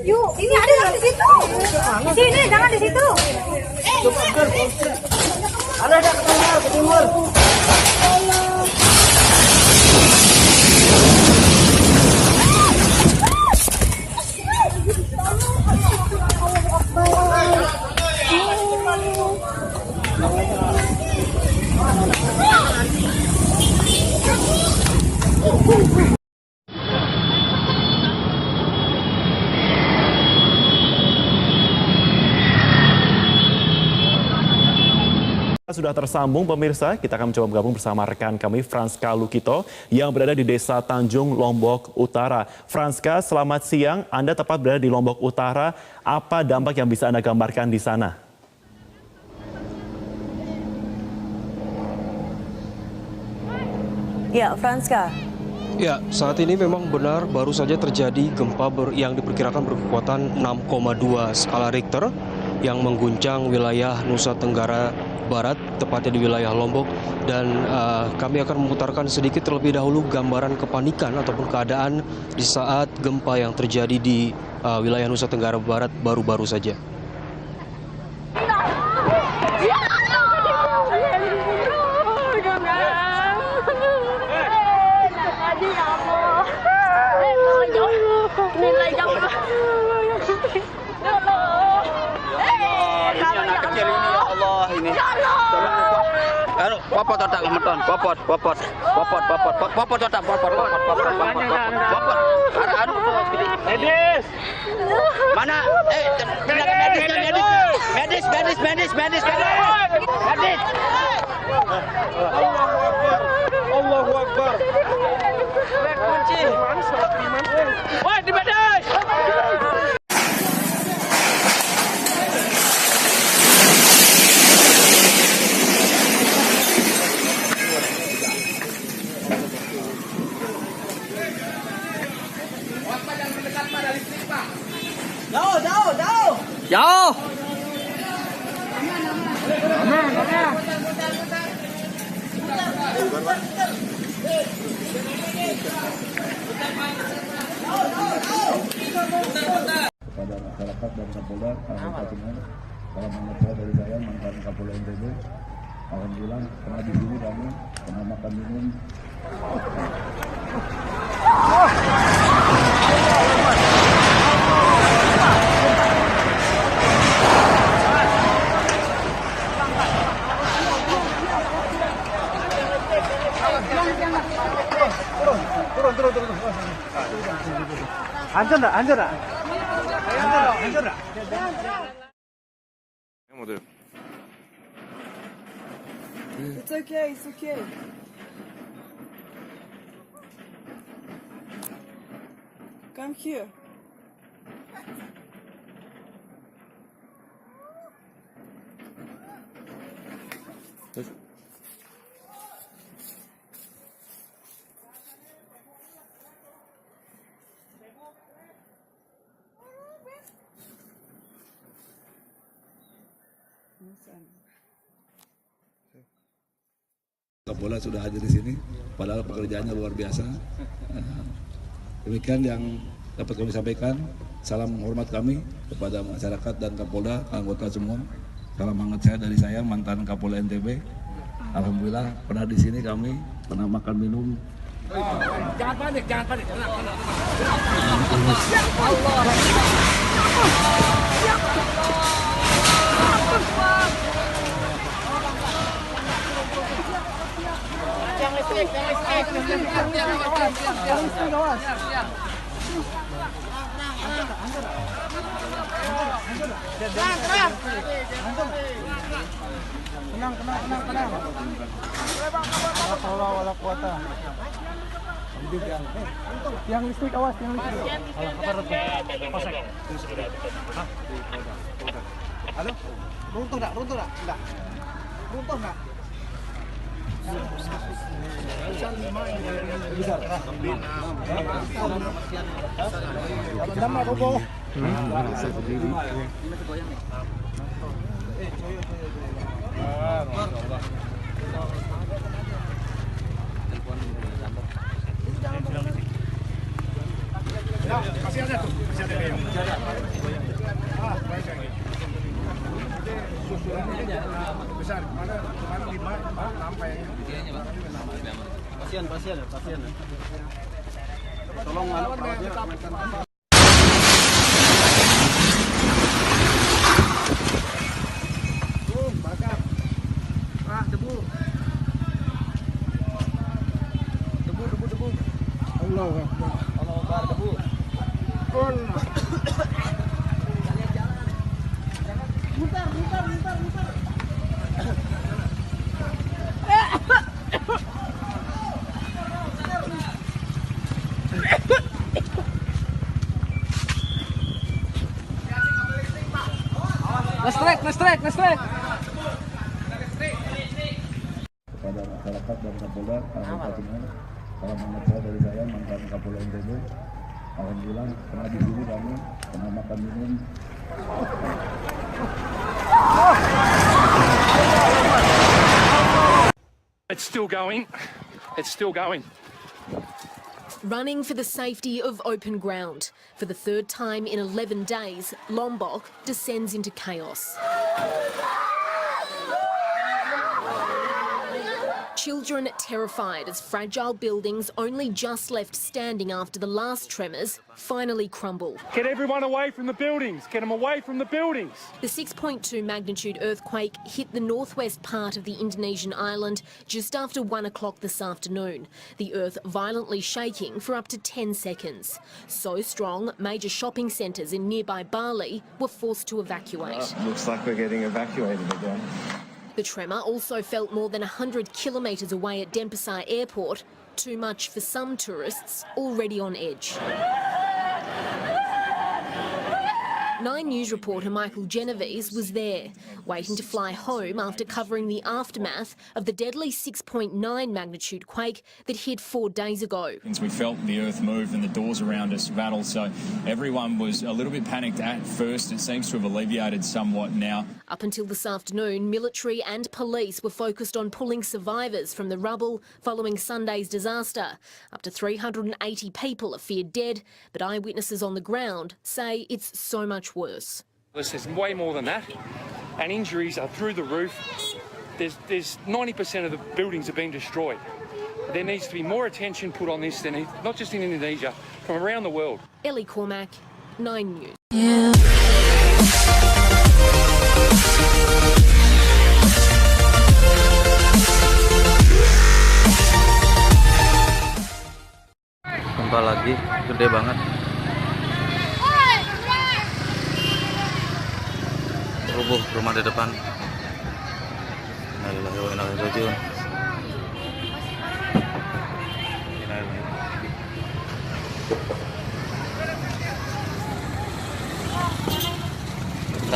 Yuk, ini ada yang di situ. Di sini, jangan di situ. Ada ke timur. Sudah tersambung pemirsa, kita akan mencoba bergabung bersama rekan kami Franska Lukito yang berada di Desa Tanjung, Lombok Utara. Franska, selamat siang. Anda tepat berada di Lombok Utara. Apa dampak yang bisa Anda gambarkan di sana? Ya, Franska. Ya, saat ini memang benar baru saja terjadi gempa yang diperkirakan berkekuatan 6,2 skala Richter yang mengguncang wilayah Nusa Tenggara Barat, tepatnya di wilayah Lombok. Dan kami akan memutarkan sedikit terlebih dahulu gambaran kepanikan ataupun keadaan di saat gempa yang terjadi di wilayah Nusa Tenggara Barat baru-baru saja. Popot otak kemeton, popot otak, medis. Mana? Medis. Allahu Akbar. Kunci. Woi, di medis. Jauh. Kepada masyarakat dan Kapolda, salam hangat dari saya, mantan Kapolda NTB. Alhamdulillah, pernah di sini kami pernah makan minum. Turun. Hancur enggak? It's okay. Come here. Kapolda sudah hadir di sini, padahal pekerjaannya luar biasa. Demikian yang dapat kami sampaikan. Salam hormat kami kepada masyarakat dan Kapolda, anggota semua. Salam hangat dari saya, mantan Kapolda NTB. Alhamdulillah pernah di sini kami, pernah makan minum. Jangan panik. Tenang. Yang listrik. Tenang. Wala kuota. Yang listrik, awas, yang listrik. Halo? Runtuh enggak? Enggak. Runtuh enggak? Nama roboh. Masih ada tuh, masih ada yang Besar, kemana 5, sampai. Pasien. Tolong perawatnya. Bakar. Debu. Allah Akbar, debu. Mutar. Ngestrek. Kepada masyarakat dan Kapolda, anggota semua, salam hangat saya dari saya, mantan Kapolda NTB. Alhamdulillah, karena di sini kami pernah makan minum. It's still going. Running for the safety of open ground. For the third time in 11 days, Lombok descends into chaos. Children terrified as fragile buildings only just left standing after the last tremors finally crumble. Get everyone away from the buildings. Get them away from the buildings. The 6.2 magnitude earthquake hit the northwest part of the Indonesian island just after 1 o'clock this afternoon. The earth violently shaking for up to 10 seconds. So strong, major shopping centres in nearby Bali were forced to evacuate. Looks like we're getting evacuated again. The tremor also felt more than 100 kilometres away at Denpasar Airport, too much for some tourists already on edge. 9 News reporter Michael Genovese was there, waiting to fly home after covering the aftermath of the deadly 6.9 magnitude quake that hit 4 days ago. We felt the earth move and the doors around us rattle, so everyone was a little bit panicked at first. It seems to have alleviated somewhat now. Up until this afternoon, military and police were focused on pulling survivors from the rubble following Sunday's disaster. Up to 380 people are feared dead, but eyewitnesses on the ground say it's so much worse. There's way more than that, and injuries are through the roof. There's 90% of the buildings have been destroyed. There needs to be more attention put on this, not just in Indonesia, from around the world. Ellie Cormack, 9 News. Gempa lagi, gede banget. Rubuh rumah di depan. Innalillahi wa inna ilaihi raji'un.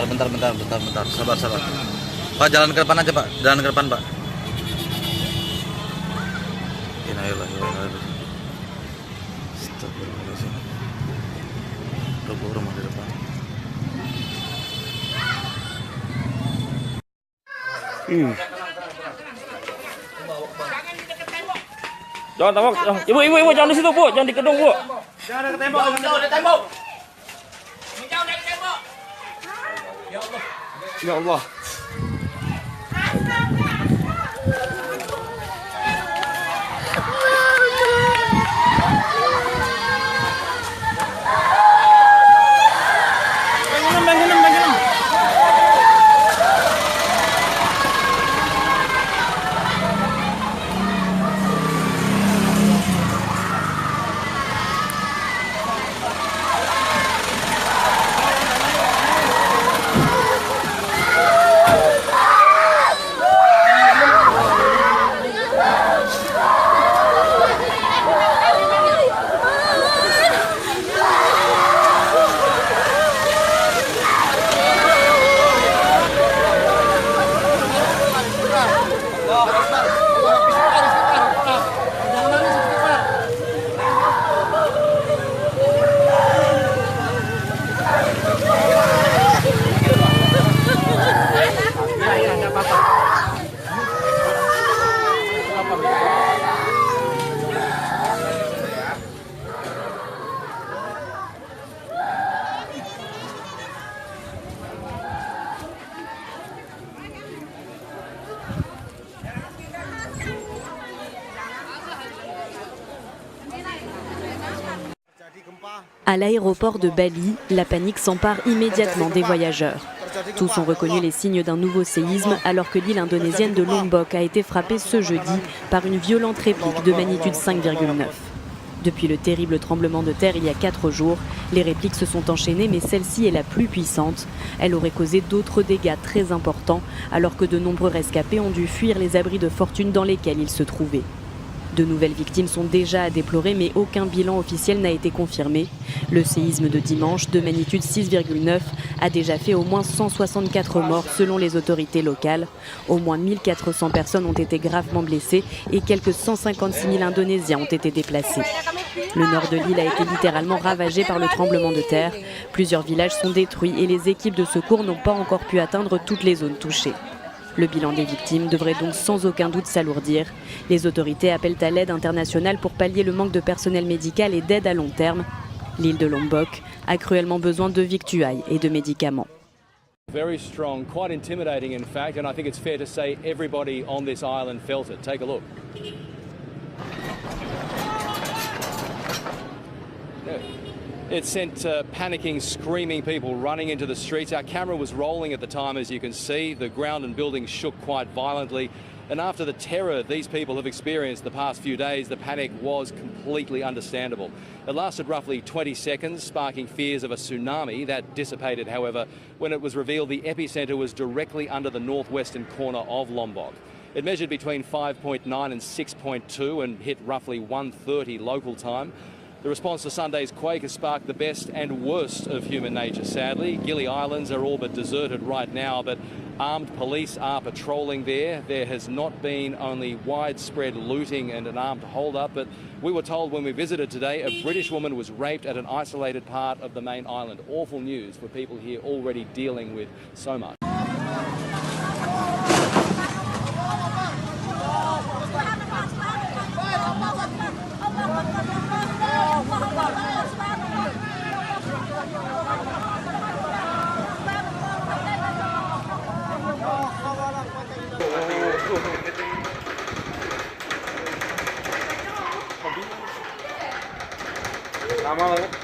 Bentar. Sabar. Pak, jalan ke depan aja, Pak. Jalan ke depan, Pak. Innalillahi wa inna ilaihi raji'un. Astagfirullahaladzim. Rubuh rumah di depan. Jangan tembok. Ibu jangan di situ, Bu. Jangan di gedung, Bu. Jangan ke tembok, jauh dari tembok. Jauh dari tembok. Ya Allah. Bangun. À l'aéroport de Bali, la panique s'empare immédiatement des voyageurs. Tous ont reconnu les signes d'un nouveau séisme alors que l'île indonésienne de Lombok a été frappée ce jeudi par une violente réplique de magnitude 5,9. Depuis le terrible tremblement de terre il y a 4 jours, les répliques se sont enchaînées, mais celle-ci est la plus puissante. Elle aurait causé d'autres dégâts très importants alors que de nombreux rescapés ont dû fuir les abris de fortune dans lesquels ils se trouvaient. De nouvelles victimes sont déjà à déplorer, mais aucun bilan officiel n'a été confirmé. Le séisme de dimanche, de magnitude 6,9, a déjà fait au moins 164 morts selon les autorités locales. Au moins 1400 personnes ont été gravement blessées et quelques 156 000 Indonésiens ont été déplacés. Le nord de l'île a été littéralement ravagé par le tremblement de terre. Plusieurs villages sont détruits et les équipes de secours n'ont pas encore pu atteindre toutes les zones touchées. Le bilan des victimes devrait donc sans aucun doute s'alourdir. Les autorités appellent à l'aide internationale pour pallier le manque de personnel médical et d'aide à long terme. L'île de Lombok a cruellement besoin de victuailles et de médicaments. Very strong, quite intimidating in fact, and I think it's fair to say everybody on this island felt it. Take a look. It sent panicking, screaming people running into the streets. Our camera was rolling at the time, as you can see. The ground and buildings shook quite violently. And after the terror these people have experienced the past few days, the panic was completely understandable. It lasted roughly 20 seconds, sparking fears of a tsunami. That dissipated, however, when it was revealed the epicenter was directly under the northwestern corner of Lombok. It measured between 5.9 and 6.2 and hit roughly 1:30 local time. The response to Sunday's quake has sparked the best and worst of human nature, sadly. Gili Islands are all but deserted right now, but armed police are patrolling there. There has not been only widespread looting and an armed hold-up, but we were told when we visited today a British woman was raped at an isolated part of the main island. Awful news for people here already dealing with so much. Lama banget.